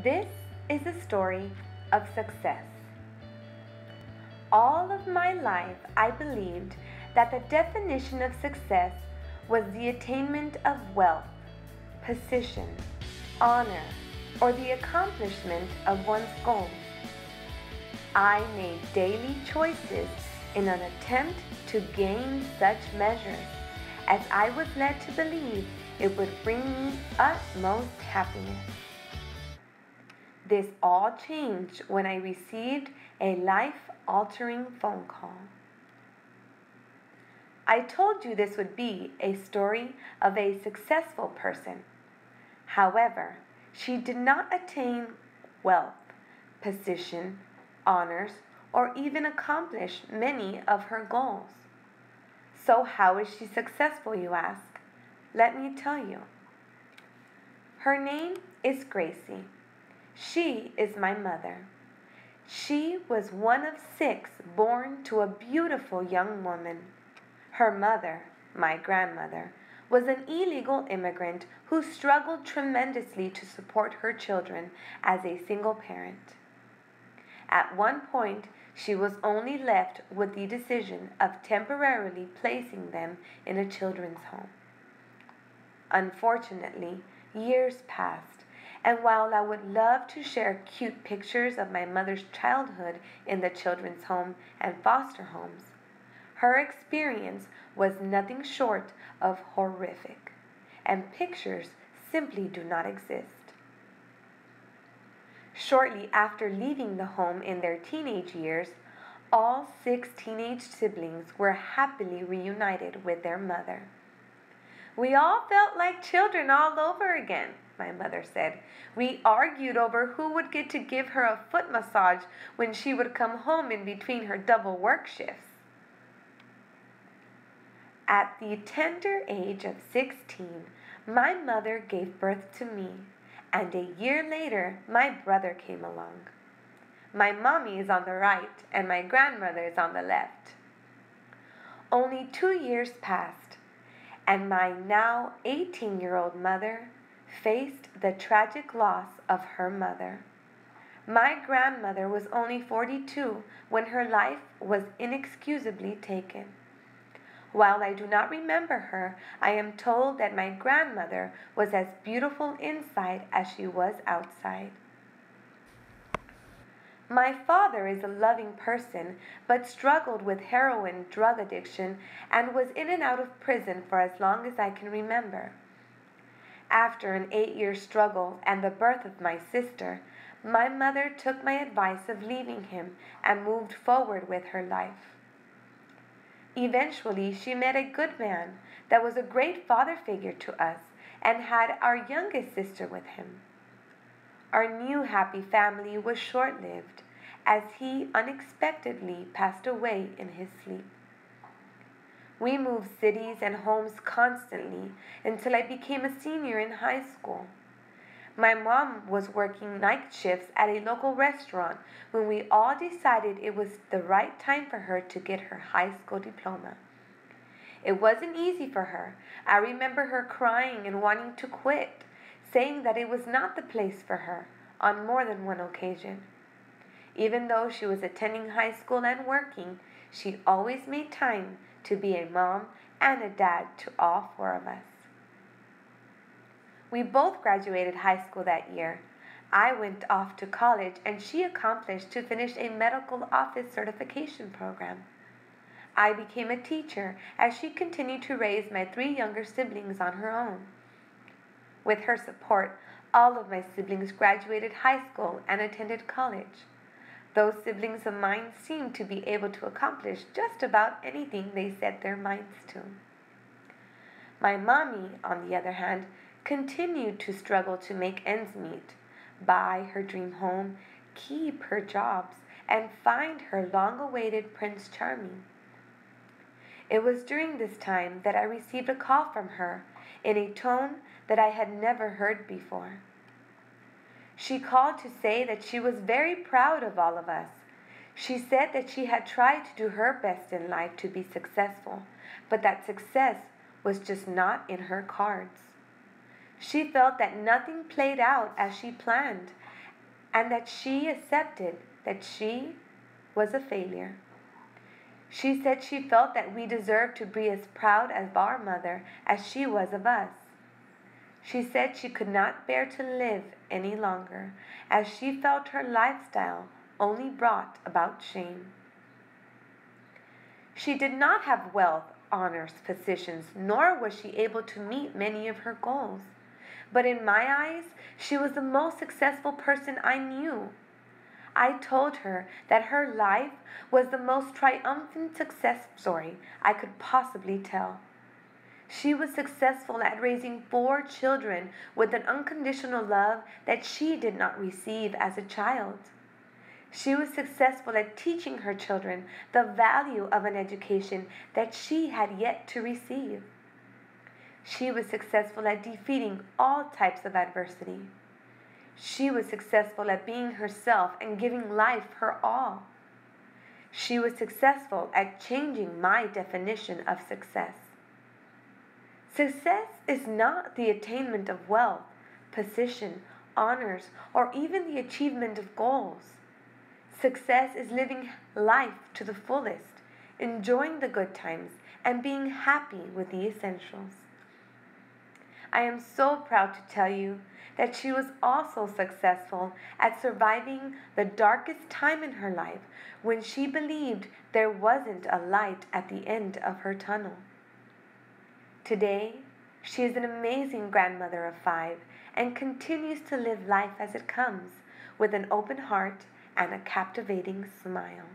This is a story of success. All of my life, I believed that the definition of success was the attainment of wealth, position, honor, or the accomplishment of one's goals. I made daily choices in an attempt to gain such measures, as I was led to believe it would bring me utmost happiness. This all changed when I received a life-altering phone call. I told you this would be a story of a successful person. However, she did not attain wealth, position, honors, or even accomplish many of her goals. So how is she successful, you ask? Let me tell you. Her name is Gracie. She is my mother. She was one of 6 born to a beautiful young woman. Her mother, my grandmother, was an illegal immigrant who struggled tremendously to support her children as a single parent. At one point, she was only left with the decision of temporarily placing them in a children's home. Unfortunately, years passed, and while I would love to share cute pictures of my mother's childhood in the children's home and foster homes, her experience was nothing short of horrific, and pictures simply do not exist. Shortly after leaving the home in their teenage years, all 6 teenage siblings were happily reunited with their mother. We all felt like children all over again, my mother said. We argued over who would get to give her a foot massage when she would come home in between her double work shifts. At the tender age of 16, my mother gave birth to me, and a year later, my brother came along. My mommy is on the right, and my grandmother is on the left. Only 2 years passed, and my now 18-year-old mother faced the tragic loss of her mother. My grandmother was only 42 when her life was inexcusably taken. While I do not remember her, I am told that my grandmother was as beautiful inside as she was outside. My father is a loving person, but struggled with heroin drug addiction and was in and out of prison for as long as I can remember. After an 8-year struggle and the birth of my sister, my mother took my advice of leaving him and moved forward with her life. Eventually, she met a good man that was a great father figure to us and had our youngest sister with him. Our new happy family was short-lived, as he unexpectedly passed away in his sleep. We moved cities and homes constantly until I became a senior in high school. My mom was working night shifts at a local restaurant when we all decided it was the right time for her to get her high school diploma. It wasn't easy for her. I remember her crying and wanting to quit, saying that it was not the place for her on more than one occasion. Even though she was attending high school and working, she always made time to be a mom and a dad to all 4 of us. We both graduated high school that year. I went off to college and she accomplished to finish a medical office certification program. I became a teacher as she continued to raise my 3 younger siblings on her own. With her support, all of my siblings graduated high school and attended college. Those siblings of mine seemed to be able to accomplish just about anything they set their minds to. My mommy, on the other hand, continued to struggle to make ends meet, buy her dream home, keep her jobs, and find her long-awaited Prince Charming. It was during this time that I received a call from her in a tone that I had never heard before. She called to say that she was very proud of all of us. She said that she had tried to do her best in life to be successful, but that success was just not in her cards. She felt that nothing played out as she planned, and that she accepted that she was a failure. She said she felt that we deserved to be as proud of our mother as she was of us. She said she could not bear to live any longer, as she felt her lifestyle only brought about shame. She did not have wealth, honors, positions, nor was she able to meet many of her goals. But in my eyes, she was the most successful person I knew. I told her that her life was the most triumphant success story I could possibly tell. She was successful at raising 4 children with an unconditional love that she did not receive as a child. She was successful at teaching her children the value of an education that she had yet to receive. She was successful at defeating all types of adversity. She was successful at being herself and giving life her all. She was successful at changing my definition of success. Success is not the attainment of wealth, position, honors, or even the achievement of goals. Success is living life to the fullest, enjoying the good times, and being happy with the essentials. I am so proud to tell you that she was also successful at surviving the darkest time in her life when she believed there wasn't a light at the end of her tunnel. Today, she is an amazing grandmother of 5 and continues to live life as it comes with an open heart and a captivating smile.